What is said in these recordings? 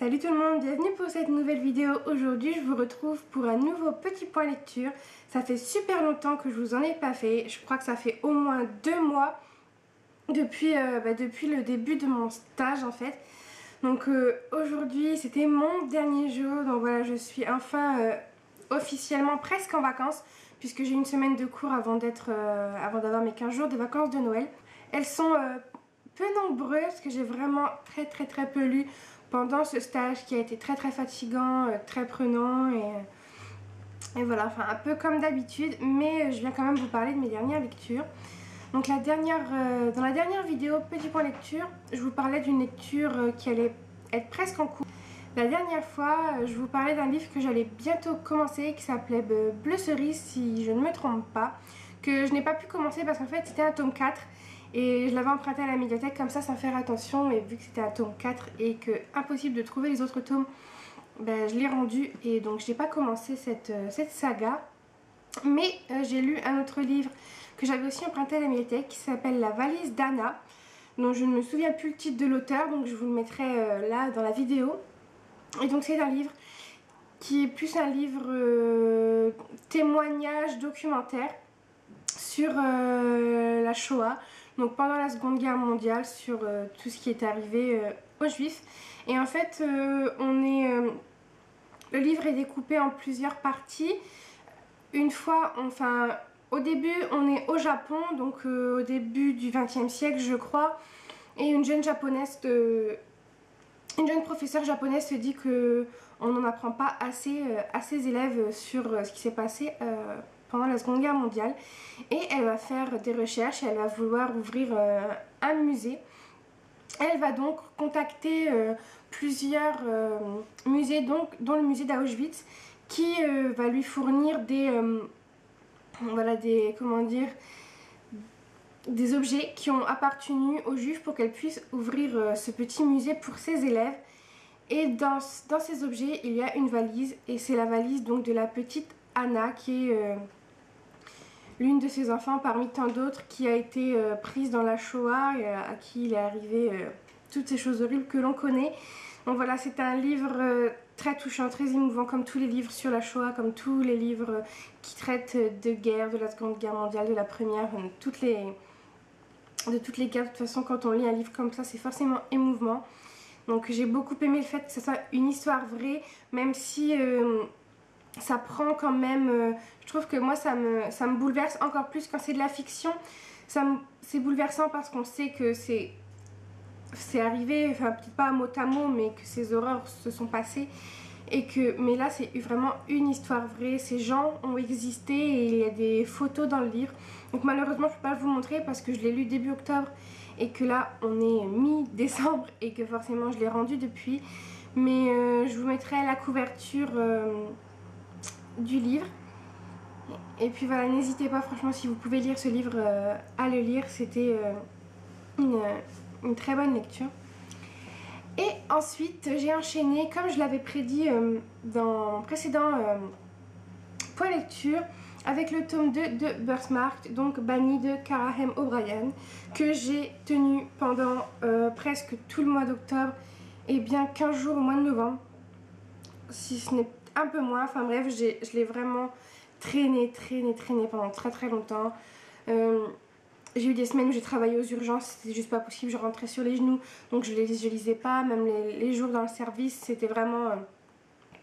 Salut tout le monde, bienvenue pour cette nouvelle vidéo. Aujourd'hui je vous retrouve pour un nouveau petit point lecture. Ça fait super longtemps que je vous en ai pas fait, je crois que ça fait au moins 2 mois depuis le début de mon stage en fait. Donc aujourd'hui c'était mon dernier jour, donc voilà, je suis enfin officiellement presque en vacances puisque j'ai une semaine de cours avant d'avoir mes 15 jours de vacances de Noël. Elles sont peu nombreuses parce que j'ai vraiment très peu lu pendant ce stage qui a été très fatigant, très prenant et voilà, enfin un peu comme d'habitude, mais je viens quand même vous parler de mes dernières lectures. Donc dans la dernière vidéo Petit point lecture, je vous parlais d'une lecture qui allait être presque en cours. La dernière fois, je vous parlais d'un livre que j'allais bientôt commencer qui s'appelait Bleu Cerise si je ne me trompe pas, que je n'ai pas pu commencer parce qu'en fait c'était un tome 4 et je l'avais emprunté à la médiathèque comme ça sans faire attention, et vu que c'était un tome 4 et que impossible de trouver les autres tomes, ben, je l'ai rendu et donc je n'ai pas commencé cette saga. Mais j'ai lu un autre livre que j'avais aussi emprunté à la médiathèque qui s'appelle La valise d'Anna, dont je ne me souviens plus le titre de l'auteur, donc je vous le mettrai là dans la vidéo. Et donc c'est un livre qui est plus un livre témoignage documentaire sur la Shoah, donc pendant la Seconde Guerre mondiale, sur tout ce qui est arrivé aux Juifs. Et en fait le livre est découpé en plusieurs parties. Au début on est au Japon, donc au début du XXe siècle je crois, et une jeune professeure japonaise se dit que on n'en apprend pas assez à ses élèves sur ce qui s'est passé pendant la Seconde Guerre mondiale, et elle va faire des recherches et elle va vouloir ouvrir un musée. Elle va donc contacter plusieurs musées, dont le musée d'Auschwitz, qui va lui fournir des objets qui ont appartenu aux Juifs pour qu'elle puisse ouvrir ce petit musée pour ses élèves. Et dans ces objets il y a une valise, et c'est la valise donc de la petite Anna, qui est l'une de ses enfants parmi tant d'autres qui a été prise dans la Shoah et à qui il est arrivé toutes ces choses horribles que l'on connaît. Donc voilà, c'est un livre très touchant, très émouvant, comme tous les livres sur la Shoah, comme tous les livres qui traitent de guerre, de la Seconde Guerre mondiale, de la Première, de toutes les guerres. De toute façon, quand on lit un livre comme ça, c'est forcément émouvant. Donc j'ai beaucoup aimé le fait que ce soit une histoire vraie, même si ça prend quand même... je trouve que moi ça me bouleverse encore plus quand c'est de la fiction. C'est bouleversant parce qu'on sait que c'est arrivé, enfin peut-être pas mot à mot, mais que ces horreurs se sont passées. Mais là c'est vraiment une histoire vraie, ces gens ont existé et il y a des photos dans le livre. Donc malheureusement je ne peux pas vous montrer parce que je l'ai lu début octobre et que là on est mi-décembre et que forcément je l'ai rendu depuis. Mais je vous mettrai la couverture du livre. Et puis voilà, n'hésitez pas franchement, si vous pouvez lire ce livre, à le lire. C'était une très bonne lecture. Et ensuite j'ai enchaîné, comme je l'avais prédit dans mon précédent point lecture, avec le tome 2 de Birthmarked, donc Banni de Kara M. O'Brien, que j'ai tenu pendant presque tout le mois d'octobre et bien 15 jours au mois de novembre, si ce n'est un peu moins. Enfin bref, je l'ai vraiment traîné pendant très longtemps. J'ai eu des semaines où j'ai travaillé aux urgences, c'était juste pas possible, je rentrais sur les genoux, donc je lisais pas, même les jours dans le service, c'était vraiment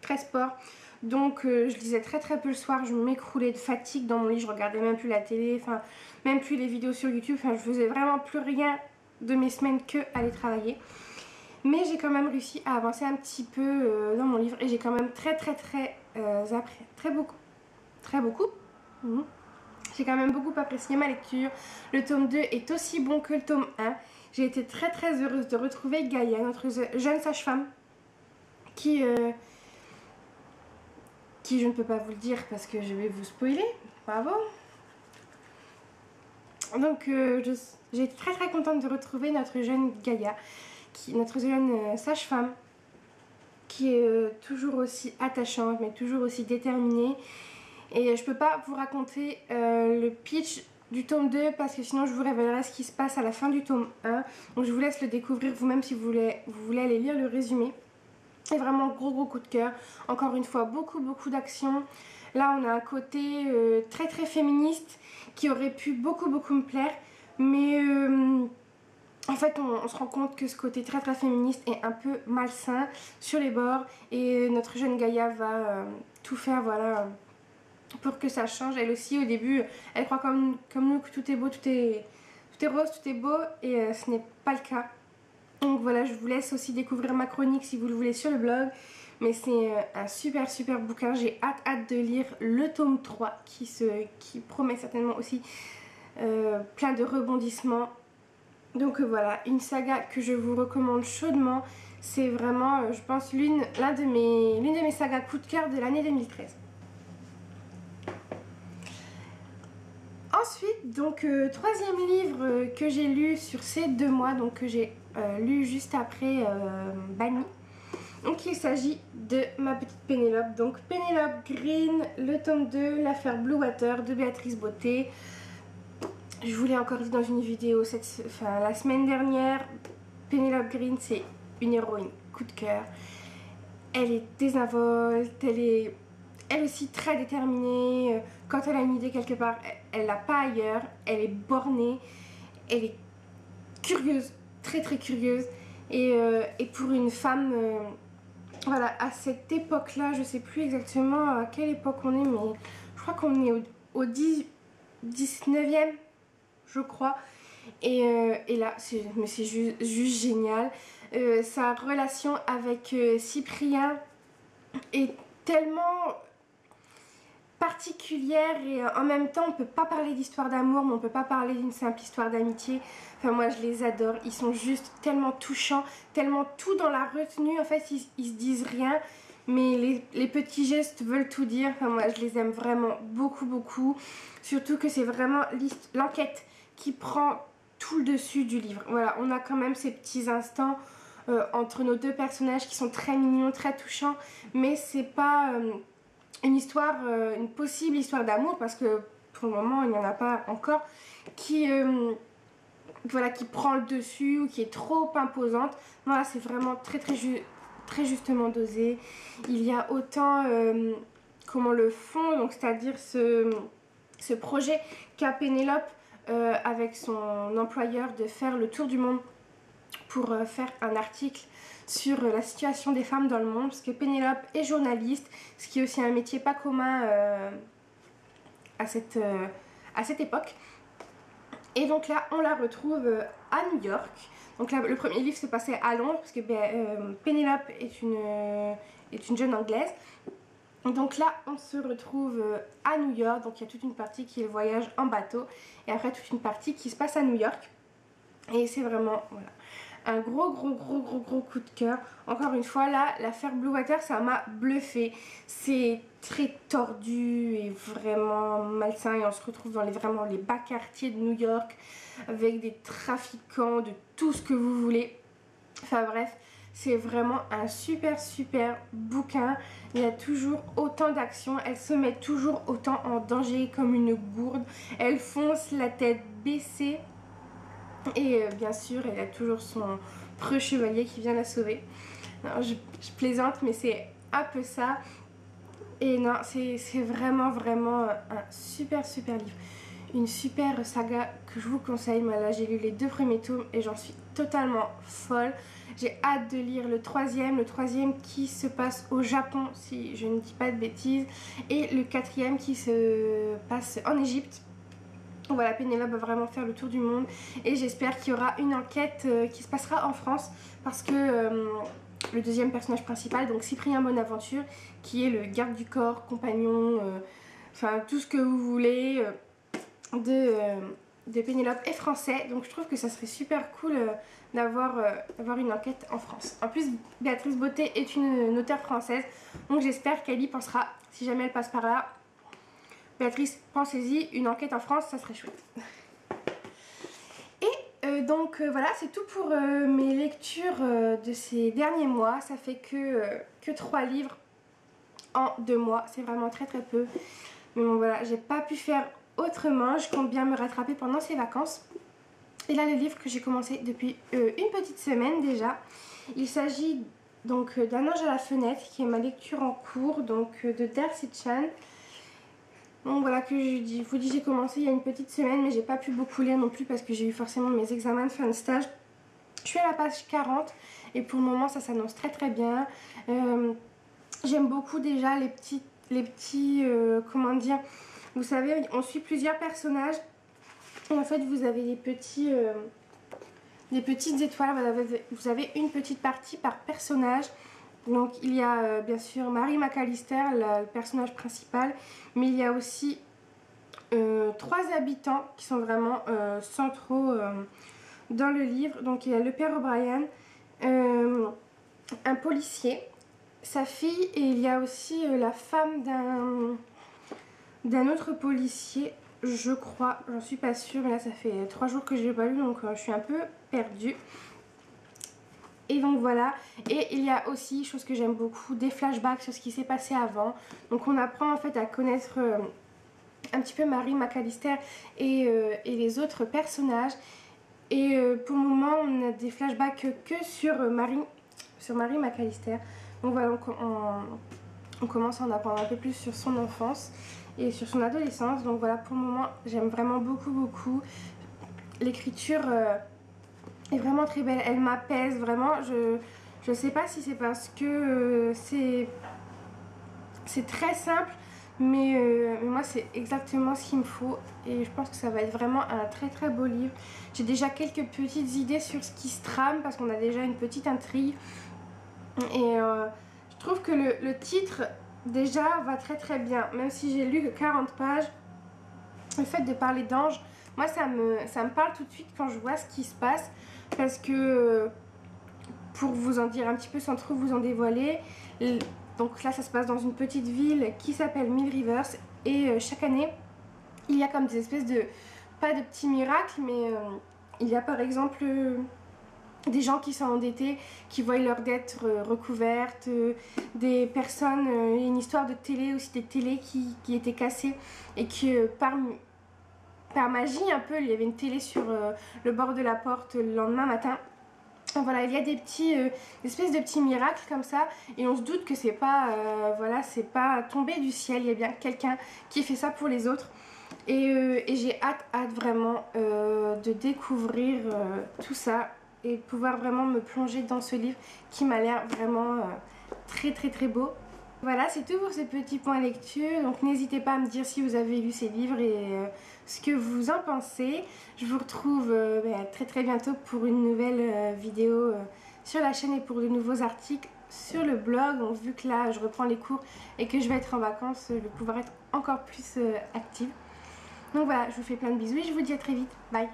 très sport. Donc je lisais très peu le soir, je m'écroulais de fatigue dans mon lit, je regardais même plus la télé, enfin même plus les vidéos sur YouTube, enfin je faisais vraiment plus rien de mes semaines que aller travailler. Mais j'ai quand même réussi à avancer un petit peu dans mon livre et j'ai quand même appris très beaucoup. J'ai quand même beaucoup apprécié ma lecture. Le tome 2 est aussi bon que le tome 1. J'ai été très heureuse de retrouver Gaïa, notre jeune sage-femme, qui je ne peux pas vous le dire parce que je vais vous spoiler. Bravo. Donc j'ai été très contente de retrouver notre jeune Gaïa, notre jeune sage-femme, qui est toujours aussi attachante mais toujours aussi déterminée. Et je peux pas vous raconter le pitch du tome 2 parce que sinon je vous révélerai ce qui se passe à la fin du tome 1. Donc je vous laisse le découvrir vous-même si vous voulez aller lire le résumé. Et vraiment gros coup de cœur. Encore une fois, beaucoup d'action. Là, on a un côté très féministe qui aurait pu beaucoup me plaire. Mais en fait, on se rend compte que ce côté très féministe est un peu malsain sur les bords. Et notre jeune Gaïa va tout faire, voilà, pour que ça change. Elle aussi, au début, elle croit comme nous que tout est beau, tout est rose, tout est beau. Et ce n'est pas le cas. Donc voilà, je vous laisse aussi découvrir ma chronique si vous le voulez sur le blog. Mais c'est un super bouquin. J'ai hâte de lire le tome 3 qui promet certainement aussi plein de rebondissements. Donc voilà, une saga que je vous recommande chaudement. C'est vraiment, je pense, l'une de mes sagas coup de cœur de l'année 2013. Ensuite, donc, troisième livre que j'ai lu sur ces 2 mois, donc que j'ai lu juste après Banni. Donc il s'agit de ma petite Pénélope. Donc Pénélope Green, le tome 2, l'affaire Blue Water de Béatrice Beauté. Je vous l'ai encore dit dans une vidéo la semaine dernière. Pénélope Green, c'est une héroïne coup de cœur. Elle est désinvolte, elle aussi très déterminée. Quand elle a une idée quelque part, elle l'a pas ailleurs. Elle est bornée, elle est curieuse, très curieuse. Et pour une femme, voilà, à cette époque-là, je sais plus exactement à quelle époque on est, mais je crois qu'on est au 19e, je crois. Et là, c'est juste génial. Sa relation avec Cyprien est tellement particulière et en même temps on peut pas parler d'histoire d'amour mais on peut pas parler d'une simple histoire d'amitié. Enfin moi je les adore, ils sont juste tellement touchants, tellement tout dans la retenue, en fait ils se disent rien mais les petits gestes veulent tout dire. Enfin moi je les aime vraiment beaucoup, surtout que c'est vraiment l'enquête qui prend tout le dessus du livre. Voilà, on a quand même ces petits instants entre nos 2 personnages qui sont très mignons, très touchants, mais c'est pas une possible histoire d'amour parce que pour le moment il n'y en a pas encore qui prend le dessus ou qui est trop imposante. Voilà, c'est vraiment très justement dosé. Il y a autant comment le fond, donc c'est-à-dire ce projet qu'a Pénélope avec son employeur de faire le tour du monde pour faire un article sur la situation des femmes dans le monde, parce que Pénélope est journaliste, ce qui est aussi un métier pas commun à cette époque. Et donc là, on la retrouve à New York. Donc là, le premier livre se passait à Londres, parce que Pénélope est une jeune anglaise. Donc là, on se retrouve à New York. Donc il y a toute une partie qui est le voyage en bateau, et après toute une partie qui se passe à New York. Et c'est vraiment, voilà, un gros coup de cœur. Encore une fois, là, l'affaire Blue Water, ça m'a bluffé. C'est très tordu et vraiment malsain. Et on se retrouve dans vraiment les bas quartiers de New York avec des trafiquants, de tout ce que vous voulez. Enfin bref, c'est vraiment un super bouquin. Il y a toujours autant d'action. Elle se met toujours autant en danger comme une gourde. Elle fonce la tête baissée. Et bien sûr, elle a toujours son preux chevalier qui vient la sauver. Alors, je plaisante, mais c'est un peu ça. Et non, c'est vraiment un super livre. Une super saga que je vous conseille. Moi là, j'ai lu les 2 premiers tomes et j'en suis totalement folle. J'ai hâte de lire le troisième qui se passe au Japon, si je ne dis pas de bêtises. Et le 4e qui se passe en Égypte. Voilà, Pénélope va vraiment faire le tour du monde et j'espère qu'il y aura une enquête qui se passera en France parce que le 2e personnage principal, donc Cyprien Bonaventure, qui est le garde du corps, compagnon, enfin tout ce que vous voulez de Pénélope est français, donc je trouve que ça serait super cool d'avoir une enquête en France. En plus, Béatrice Beauté est une auteure française, donc j'espère qu'elle y pensera si jamais elle passe par là. Béatrice, pensez-y, une enquête en France, ça serait chouette. Et donc voilà, c'est tout pour mes lectures de ces derniers mois. Ça fait que 3 livres en 2 mois, c'est vraiment très peu. Mais bon voilà, j'ai pas pu faire autrement, je compte bien me rattraper pendant ces vacances. Et là, le livre que j'ai commencé depuis une petite semaine déjà, il s'agit donc d'Un ange à la fenêtre, qui est ma lecture en cours, donc de Darcy Chan. Donc voilà, que je vous dis, j'ai commencé il y a une petite semaine, mais j'ai pas pu beaucoup lire non plus parce que j'ai eu forcément mes examens de fin de stage. Je suis à la page 40 et pour le moment ça s'annonce très très bien. J'aime beaucoup déjà les petits comment dire, vous savez, on suit plusieurs personnages et en fait vous avez des petites étoiles, vous avez une petite partie par personnage. Donc il y a bien sûr Mary McAllister, le personnage principal, mais il y a aussi 3 habitants qui sont vraiment centraux dans le livre. Donc il y a le père O'Brien, un policier, sa fille, et il y a aussi la femme d'un autre policier, je crois, j'en suis pas sûre, là ça fait 3 jours que je l'ai pas lu, donc je suis un peu perdue. Et donc voilà, et il y a aussi, chose que j'aime beaucoup, des flashbacks sur ce qui s'est passé avant. Donc on apprend en fait à connaître un petit peu Mary McAllister et les autres personnages. Et pour le moment on a des flashbacks que sur Mary McAllister. Donc voilà, on commence à en apprendre un peu plus sur son enfance et sur son adolescence. Donc voilà, pour le moment j'aime vraiment beaucoup. L'écriture est vraiment très belle, elle m'apaise vraiment. Je sais pas si c'est parce que c'est très simple, mais moi c'est exactement ce qu'il me faut et je pense que ça va être vraiment un très beau livre. J'ai déjà quelques petites idées sur ce qui se trame parce qu'on a déjà une petite intrigue et je trouve que le titre déjà va très bien, même si j'ai lu que 40 pages. Le fait de parler d'ange, moi ça me parle tout de suite quand je vois ce qui se passe, parce que pour vous en dire un petit peu sans trop vous en dévoiler, donc là ça se passe dans une petite ville qui s'appelle Mill Rivers et chaque année il y a comme des espèces de, pas de petits miracles, mais il y a par exemple des gens qui sont endettés, qui voient leur dette recouverte, des personnes, il y a une histoire de télé aussi, des télés qui étaient cassées et que par magie un peu, il y avait une télé sur le bord de la porte le lendemain matin. Voilà, il y a des espèces de petits miracles comme ça et on se doute que c'est pas, voilà, c'est pas tombé du ciel, il y a bien quelqu'un qui fait ça pour les autres. Et j'ai hâte vraiment de découvrir tout ça et de pouvoir vraiment me plonger dans ce livre qui m'a l'air vraiment très beau. Très c'est tout pour ce petit point lecture. Donc n'hésitez pas à me dire si vous avez lu ces livres et ce que vous en pensez. Je vous retrouve très bientôt pour une nouvelle vidéo sur la chaîne et pour de nouveaux articles sur le blog. Donc, vu que là je reprends les cours et que je vais être en vacances, je vais pouvoir être encore plus active. Donc voilà, je vous fais plein de bisous et je vous dis à très vite. Bye!